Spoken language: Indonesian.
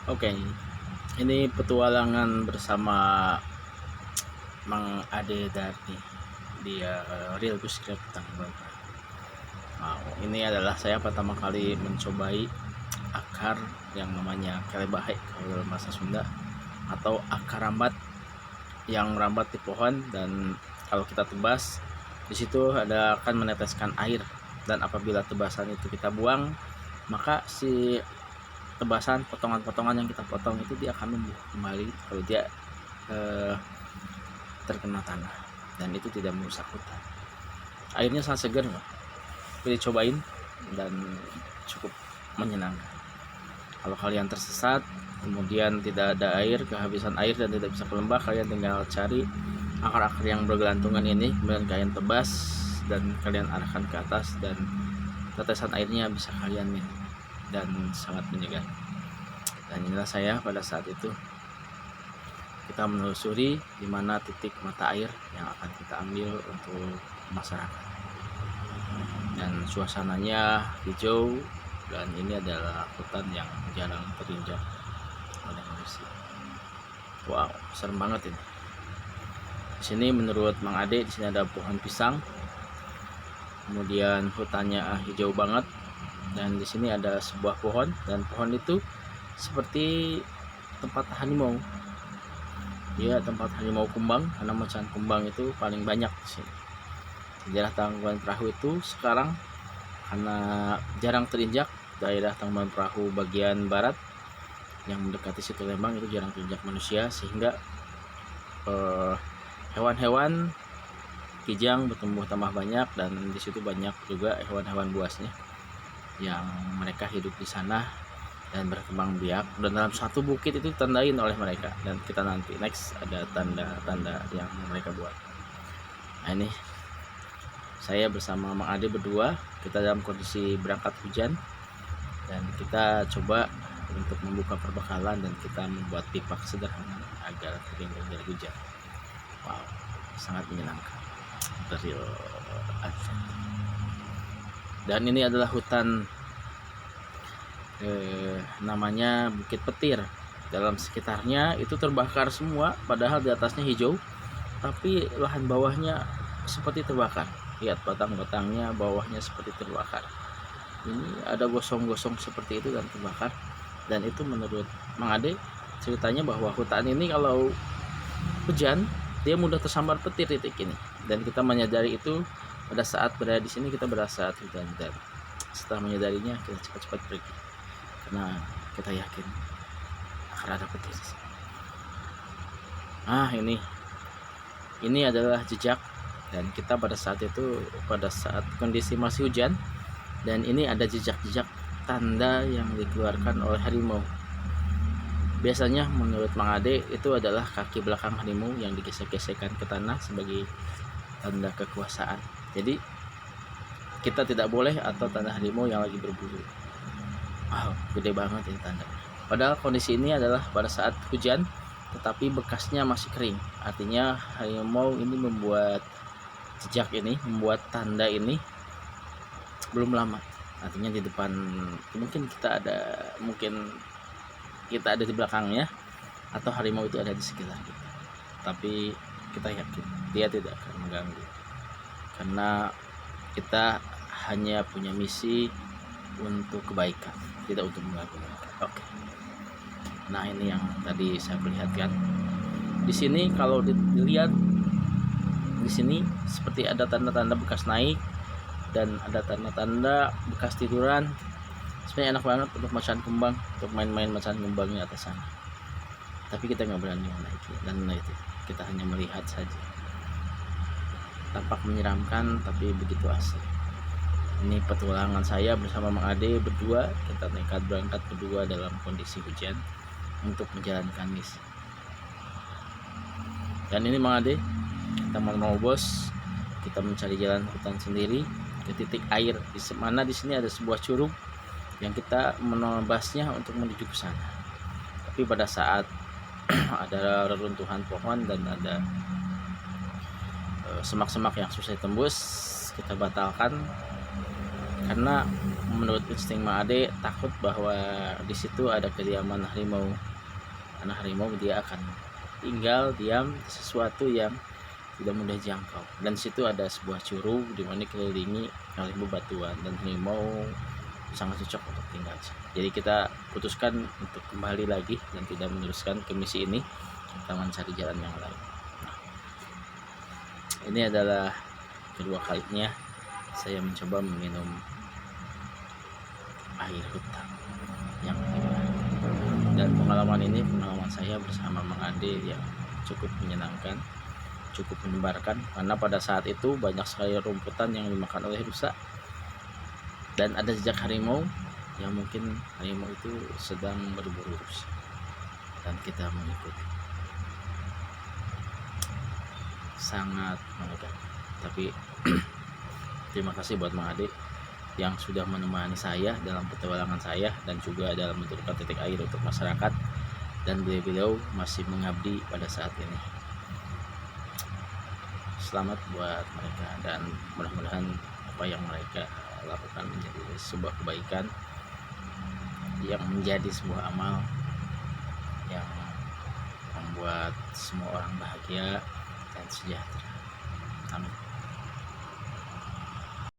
Oke, ini petualangan bersama Mang Ade dari dia Real Bushcraft Tanggung. Wow, ini adalah saya pertama kali mencobai akar yang namanya kelebahe kalau dalam bahasa Sunda, atau akar rambat yang merambat di pohon, dan kalau kita tebas di situ ada akan meneteskan air, dan apabila tebasan itu kita buang, maka si tebasan potongan-potongan yang kita potong itu dia akan numbuh kembali kalau dia eh, terkena tanah, dan itu tidak merusak hutan. Airnya sangat segar, Pak. Pilih cobain dan cukup menyenangkan. Kalau kalian tersesat, kemudian tidak ada air, kehabisan air dan tidak bisa ke lembah, kalian tinggal cari akar-akar yang bergelantungan ini, kemudian kalian tebas dan kalian arahkan ke atas, dan tetesan airnya bisa kalian minum dan sangat menyegar. Dan inilah saya pada saat itu kita menelusuri di mana titik mata air yang akan kita ambil untuk masyarakat, dan suasananya hijau, dan ini adalah hutan yang jarang terinjak oleh manusia. Wow, serem banget ini. Di sini menurut Mang Ade, di sini ada pohon pisang, kemudian hutannya hijau banget, dan di sini ada sebuah pohon, dan pohon itu seperti tempat harimau. Dia tempat harimau kumbang, karena macan kumbang itu paling banyak di sini. Daerah Tangkuban Perahu itu sekarang karena jarang terinjak, daerah Tangkuban Perahu bagian barat yang mendekati situ Lembang itu jarang terinjak manusia, sehingga hewan-hewan kijang bertumbuh tambah banyak, dan di situ banyak juga hewan-hewan buasnya yang mereka hidup di sana dan berkembang biak, dan dalam satu bukit itu ditandain oleh mereka, dan kita nanti next ada tanda-tanda yang mereka buat. Nah, ini saya bersama Mang Ade berdua, kita dalam kondisi berangkat hujan, dan kita coba untuk membuka perbekalan, dan kita membuat pipa sederhana agar terhindar dari hujan. Wow, sangat menyenangkan. Real adventure. Dan ini adalah hutan namanya Bukit Petir. Dalam sekitarnya itu terbakar semua, padahal di atasnya hijau, tapi lahan bawahnya seperti terbakar. Lihat batang-batangnya bawahnya seperti terbakar. Ini ada gosong-gosong seperti itu dan terbakar. Dan itu menurut Mang Ade ceritanya bahwa hutan ini kalau hujan dia mudah tersambar petir titik ini. Dan kita menyadari itu pada saat berada di sini, kita berasa hujan, dan setelah menyadarinya kita cepat-cepat pergi karena kita yakin akan ada petir. Nah, ini adalah jejak, dan kita pada saat itu, pada saat kondisi masih hujan, dan ini ada jejak-jejak tanda yang dikeluarkan oleh harimau. Biasanya menurut Mang Ade itu adalah kaki belakang harimau yang digesek-gesekkan ke tanah sebagai tanda kekuasaan. Jadi kita tidak boleh atau tanda harimau yang lagi berburu. Wow, gede banget ini tanda. Padahal kondisi ini adalah pada saat hujan, tetapi bekasnya masih kering. Artinya harimau ini membuat jejak ini, membuat tanda ini belum lama. Artinya di depan mungkin kita ada di belakangnya, atau harimau itu ada di sekitar kita. Tapi kita yakin dia tidak akan mengganggu, karena kita hanya punya misi untuk kebaikan, tidak untuk mengganggu. Oke. Nah, ini yang tadi saya perlihatkan. Di sini kalau dilihat, di sini seperti ada tanda-tanda bekas naik, dan ada tanda-tanda bekas tiduran. Sebenarnya enak banget untuk macan kembang, untuk main-main macan kembangnya atas sana. Tapi kita nggak berani menaiki, dan itu kita hanya melihat saja. Tampak menyeramkan, tapi begitu asik. Ini petualangan saya bersama Mang Ade berdua. Kita nekat berangkat berdua dalam kondisi hujan untuk menjalankan misi. Dan ini Mang Ade, kita mau bos, kita mencari jalan hutan sendiri ke titik air di mana di sini ada sebuah curug yang kita menebasnya untuk menuju ke sana. Tapi pada saat ada reruntuhan pohon dan ada semak-semak yang susah ditembus, kita batalkan karena menurut insting Mang Ade takut bahwa di situ ada kediaman harimau. Karena harimau dia akan tinggal diam di sesuatu yang tidak mudah jangkau, dan situ ada sebuah curug di mana dikelilingi oleh bebatuan dan harimau sangat cocok untuk tinggal. Jadi kita putuskan untuk kembali lagi dan tidak meneruskan ke misi ini, kita mencari jalan yang lain. Nah, ini adalah kedua kalinya saya mencoba meminum air hutan yang limpah, dan pengalaman ini pengalaman saya bersama Mang Ade yang cukup menyenangkan, cukup menyebarkan, karena pada saat itu banyak sekali rumputan yang dimakan oleh rusa dan ada jejak harimau yang mungkin harimau itu sedang berburu rusa dan kita mengikuti. Sangat menegangkan, tapi terima kasih buat Mang Ade yang sudah menemani saya dalam petualangan saya dan juga dalam menentukan titik air untuk masyarakat, dan beliau masih mengabdi pada saat ini. Selamat buat mereka, dan mudah-mudahan apa yang mereka lakukan menjadi sebuah kebaikan, yang menjadi sebuah amal yang membuat semua orang bahagia dan sejahtera. Amin.